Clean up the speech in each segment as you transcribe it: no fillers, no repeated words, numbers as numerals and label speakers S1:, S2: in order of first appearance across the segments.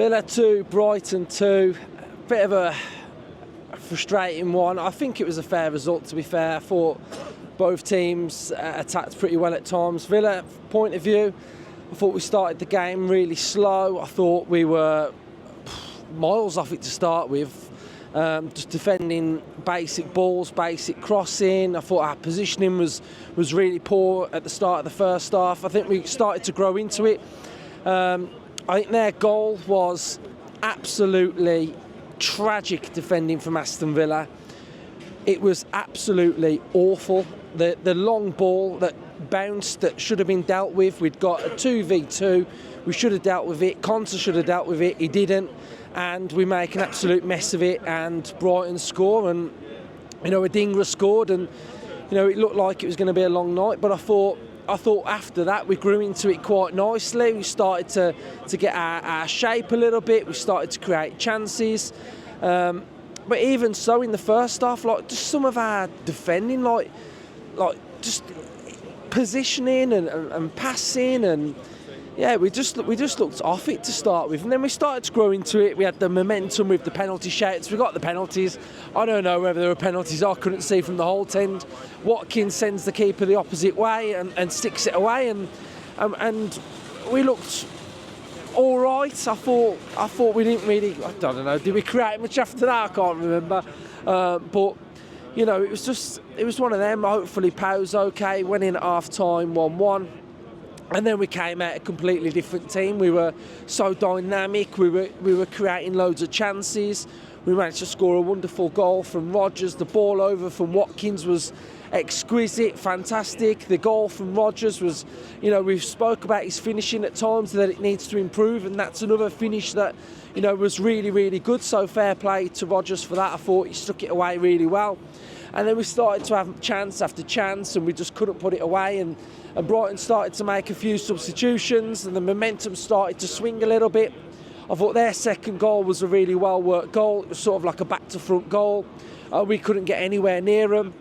S1: Villa 2, Brighton 2. Bit of a frustrating one. I think it was a fair result, to be fair. I thought both teams attacked pretty well at times. Villa, point of view, I thought we started the game really slow. I thought we were miles off it to start with. Just defending basic balls, basic crossing. I thought our positioning was really poor at the start of the first half. I think we started to grow into it. I think their goal was absolutely tragic defending from Aston Villa. It was absolutely awful. The long ball that bounced that should have been dealt with. We'd got a 2v2. We should have dealt with it. Conte should have dealt with it. He didn't. And we make an absolute mess of it. And Brighton score. And, Adingra scored. And, it looked like it was going to be a long night. But I thought after that we grew into it quite nicely. We started to get our shape a little bit. We started to create chances. But even so, in the first half, just some of our defending, just positioning and passing, and we just looked off it to start with, and then we started to grow into it. We had the momentum with the penalty shouts. We got the penalties. I don't know whether there were penalties. I couldn't see from the whole end. Watkins sends the keeper the opposite way and sticks it away, and we looked all right. I thought we didn't really. I don't know. Did we create much after that? I can't remember. But it was one of them. Hopefully, Pau's okay. Went in at half time 1-1. And then we came out a completely different team. We were so dynamic. We were creating loads of chances. We managed to score a wonderful goal from Rodgers. The ball over from Watkins was exquisite, fantastic. The goal from Rodgers was, we've spoke about his finishing at times, that it needs to improve, and that's another finish that, was really, really good. So fair play to Rodgers for that. I thought he struck it away really well. And then we started to have chance after chance, and we just couldn't put it away. And Brighton started to make a few substitutions, and the momentum started to swing a little bit. I thought their second goal was a really well-worked goal. It was sort of like a back-to-front goal. We couldn't get anywhere near them.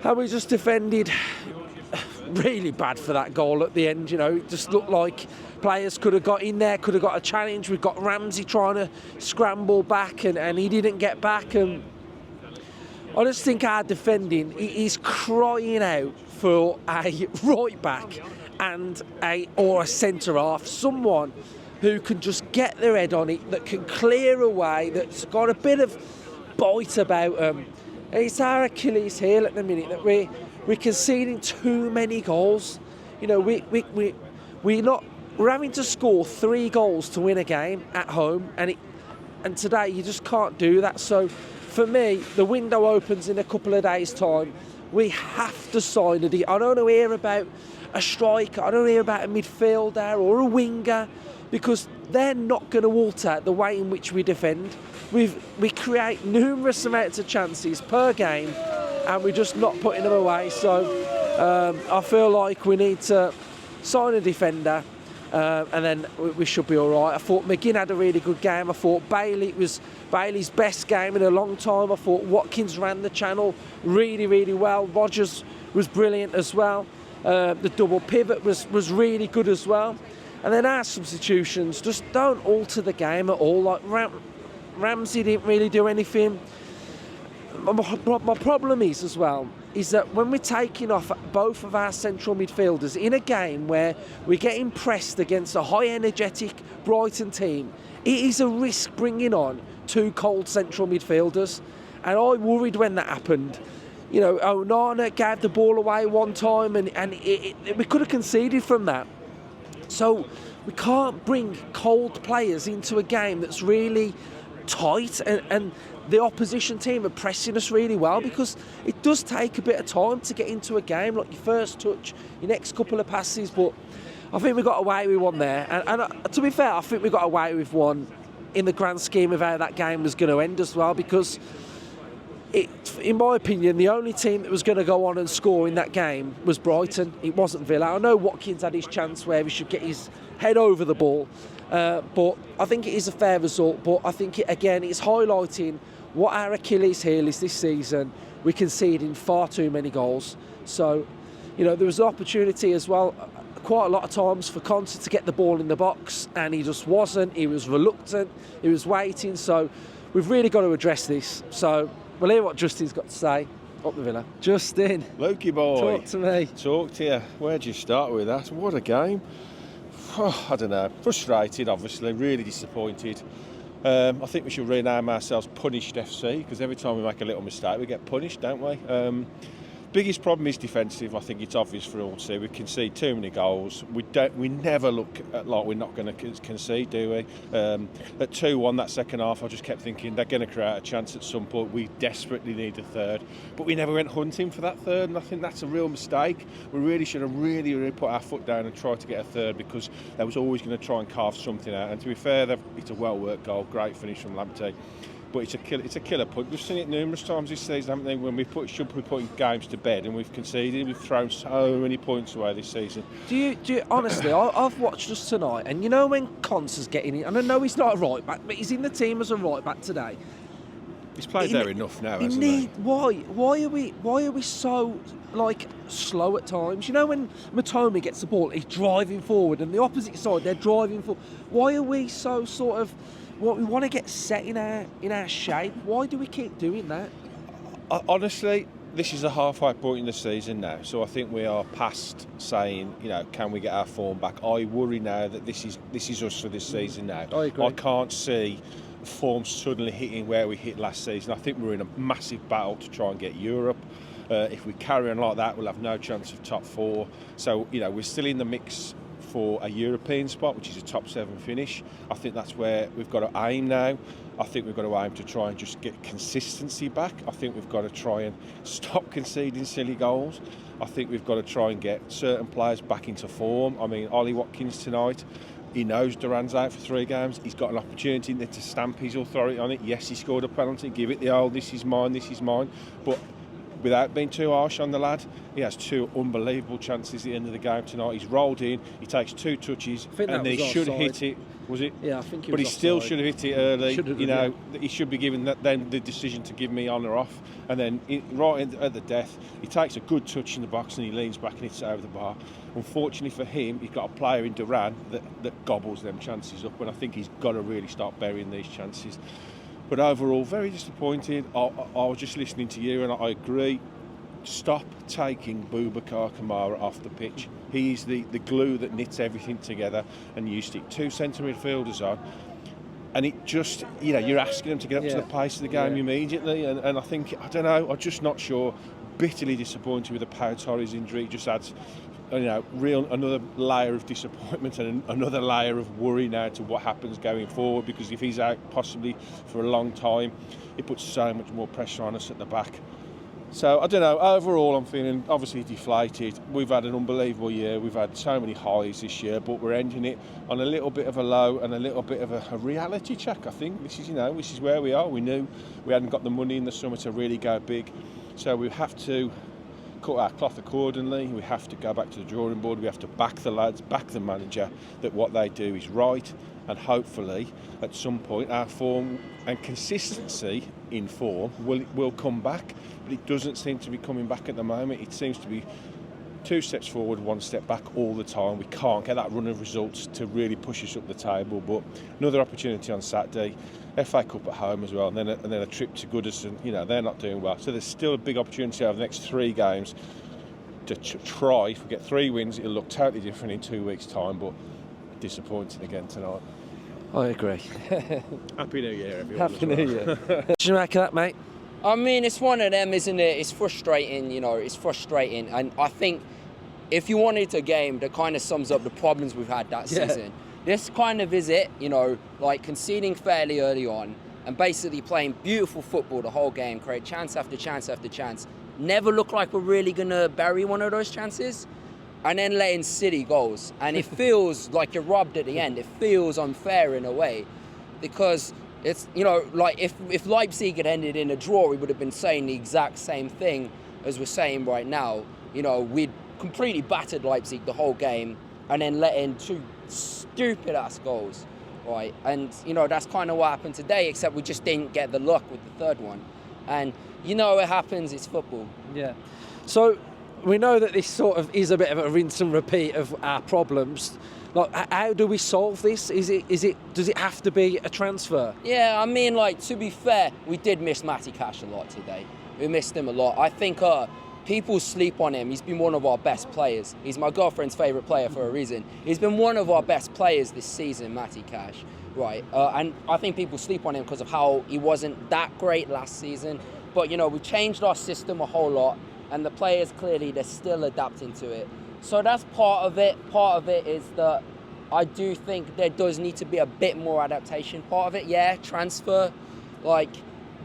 S1: And we just defended really bad for that goal at the end. It just looked like players could have got in there, could have got a challenge. We've got Ramsey trying to scramble back, and he didn't get back. And I just think our defending is crying out for a right back and a centre half, someone who can just get their head on it, that can clear away, that's got a bit of bite about them. And it's our Achilles heel at the minute, that we're conceding too many goals. We're having to score 3 goals to win a game at home, and today you just can't do that. So for me, the window opens in a couple of days' time. We have to sign I don't want to hear about a striker. I don't want to hear about a midfielder or a winger, because they're not going to alter the way in which we defend. We create numerous amounts of chances per game, and we're just not putting them away. So I feel like we need to sign a defender, and then we should be all right. I thought McGinn had a really good game. I thought it was Bailey's best game in a long time. I thought Watkins ran the channel really, really well. Rodgers was brilliant as well. The double pivot was really good as well. And then our substitutions just don't alter the game at all. Like Ramsey didn't really do anything. My problem is that when we're taking off both of our central midfielders in a game where we're getting pressed against a high energetic Brighton team, it is a risk bringing on 2 cold central midfielders. And I worried when that happened. Onana gave the ball away one time, and we could have conceded from that. So we can't bring cold players into a game that's really tight, and the opposition team are pressing us really well, because it does take a bit of time to get into a game, like your first touch, your next couple of passes. But I think we got away with one there, and to be fair, I think we got away with one in the grand scheme of how that game was going to end as well, because in my opinion, the only team that was going to go on and score in that game was Brighton. It wasn't Villa. I know Watkins had his chance where he should get his head over the ball, but I think it is a fair result. But I think it's highlighting what our Achilles heel is this season. We're conceding far too many goals. So, there was an opportunity as well quite a lot of times for Conte to get the ball in the box, and he just wasn't. He was reluctant. He was waiting. So we've really got to address this. So we'll hear what Justin's got to say. Up the Villa. Justin.
S2: Lukey boy.
S1: Talk to me.
S2: Talk to you. Where'd you start with that? What a game. I don't know. Frustrated, obviously. Really disappointed. I think we should rename ourselves Punished FC, because every time we make a little mistake, we get punished, don't we? Biggest problem is defensive. I think it's obvious for all to see. We concede too many goals. We never look like we're not going to concede, do we? At 2-1 that second half, I just kept thinking they're going to create a chance at some point. We desperately need a third, but we never went hunting for that third, and I think that's a real mistake. We really should have really put our foot down and tried to get a third, because they was always going to try and carve something out. And to be fair, it's a well-worked goal, great finish from Lamptey. But it's a killer point. We've seen it numerous times this season, haven't we? When should be putting games to bed, and we've conceded. We've thrown so many points away this season.
S1: Do you honestly? I've watched us tonight, and you know when Conte's getting in, and I know he's not a right back, but he's in the team as a right back today.
S2: He's played there enough now, hasn't he?
S1: Why are we so slow at times? You know when Matoma gets the ball, he's driving forward, and the opposite side they're driving forward. Why are we so sort of? What we want to get set in our shape. Why do we keep doing that?
S2: Honestly, this is a halfway point in the season now, so I think we are past saying, can we get our form back? I worry now that this is us for this season now.
S1: I agree.
S2: I can't see form suddenly hitting where we hit last season. I think we're in a massive battle to try and get Europe. If we carry on like that, we'll have no chance of top 4. So we're still in the mix for a European spot, which is a top 7 finish. I think that's where we've got to aim now. I think we've got to aim to try and just get consistency back. I think we've got to try and stop conceding silly goals. I think we've got to try and get certain players back into form. I mean, Ollie Watkins tonight, he knows Duran's out for 3 games. He's got an opportunity to stamp his authority on it. Yes, he scored a penalty. Give it the old, this is mine. But without being too harsh on the lad, he has 2 unbelievable chances at the end of the game tonight. He's rolled in, he takes 2 touches, and he should have hit it. Was it?
S1: Yeah, I think he was.
S2: But he still
S1: offside.
S2: should have hit it early. He should be given then the decision to give me on or off. And then at the death, he takes a good touch in the box and he leans back and hits it over the bar. Unfortunately for him, he's got a player in Duran that gobbles them chances up, and I think he's got to really start burying these chances. But overall, very disappointed. I was just listening to you, and I agree. Stop taking Boubacar Kamara off the pitch. He's the glue that knits everything together, and you stick 2 centre midfielders on, and it just, you're asking them to get up to the pace of the game immediately, and I think, I don't know, I'm just not sure. Bitterly disappointed with the Pau Torres injury. It just adds another layer of disappointment and another layer of worry now to what happens going forward, because if he's out possibly for a long time, it puts so much more pressure on us at the back. So I don't know, overall I'm feeling obviously deflated. We've had an unbelievable year, we've had so many highs this year, but we're ending it on a little bit of a low and a little bit of a reality check. I think this is where we are. We knew we hadn't got the money in the summer to really go big, so we have to cut our cloth accordingly. We have to go back to the drawing board. We have to back the lads, back the manager, that what they do is right, and hopefully at some point our form and consistency in form will come back, but it doesn't seem to be coming back at the moment. It seems to be 2 steps forward, 1 step back all the time. We can't get that run of results to really push us up the table, but another opportunity on Saturday, FA Cup at home as well, and then a trip to Goodison. They're not doing well, so there's still a big opportunity over the next 3 games to try. If we get 3 wins, it'll look totally different in 2 weeks' time, but disappointing again tonight.
S1: I agree.
S2: Happy New Year, everyone.
S1: Happy New Year. What do you make of that, mate?
S3: I mean, it's one of them, isn't it? It's frustrating, it's frustrating. And I think if you wanted a game that kind of sums up the problems we've had that season, this kind of is it, conceding fairly early on and basically playing beautiful football the whole game, create chance after chance after chance, never look like we're really going to bury one of those chances, and then letting City goals. And it feels like you're robbed at the end. It feels unfair in a way, because it's, if Leipzig had ended in a draw, we would have been saying the exact same thing as we're saying right now. We'd completely battered Leipzig the whole game and then let in 2 stupid-ass goals, right? And, that's kind of what happened today, except we just didn't get the luck with the 3rd one. And, it happens, it's football.
S1: Yeah. So, we know that this sort of is a bit of a rinse and repeat of our problems. Like, how do we solve this? Does it have to be a transfer?
S3: Yeah, I mean, like, to be fair, we did miss Matty Cash a lot today. We missed him a lot. I think people sleep on him. He's been one of our best players. He's my girlfriend's favourite player for a reason. He's been one of our best players this season, Matty Cash. Right, and I think people sleep on him because of how he wasn't that great last season. But, you know, we changed our system a whole lot, and the players, clearly, they're still adapting to it. So that's part of it. Part of it is that I do think there does need to be a bit more adaptation. Part of it, yeah, transfer. Like,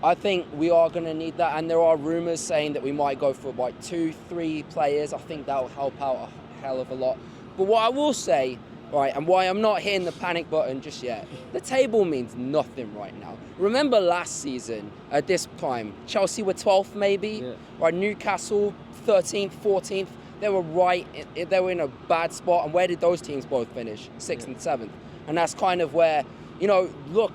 S3: I think we are going to need that, and there are rumours saying that we might go for, like, 2-3 players. I think that will help out a hell of a lot. But what I will say, right, and why I'm not hitting the panic button just yet, the table means nothing right now. Remember last season, at this time, Chelsea were 12th maybe, right? Newcastle 13th, 14th. They were in a bad spot, and where did those teams both finish? 6th and 7th. And that's kind of where, you know, look,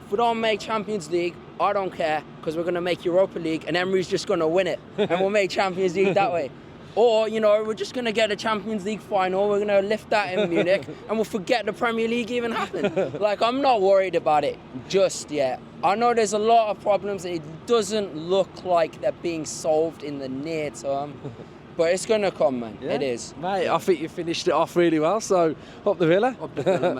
S3: if we don't make Champions League, I don't care, because we're going to make Europa League, and Emery's just going to win it, and we'll make Champions League that way. Or, you know, we're just going to get a Champions League final, we're going to lift that in Munich, and we'll forget the Premier League even happened. Like, I'm not worried about it just yet. I know there's a lot of problems, and it doesn't look like they're being solved in the near term. But it's going to come, man.
S1: Yeah.
S3: It is.
S1: Mate, I think you finished it off really well, so up the Villa.
S3: Up the Villa, mate.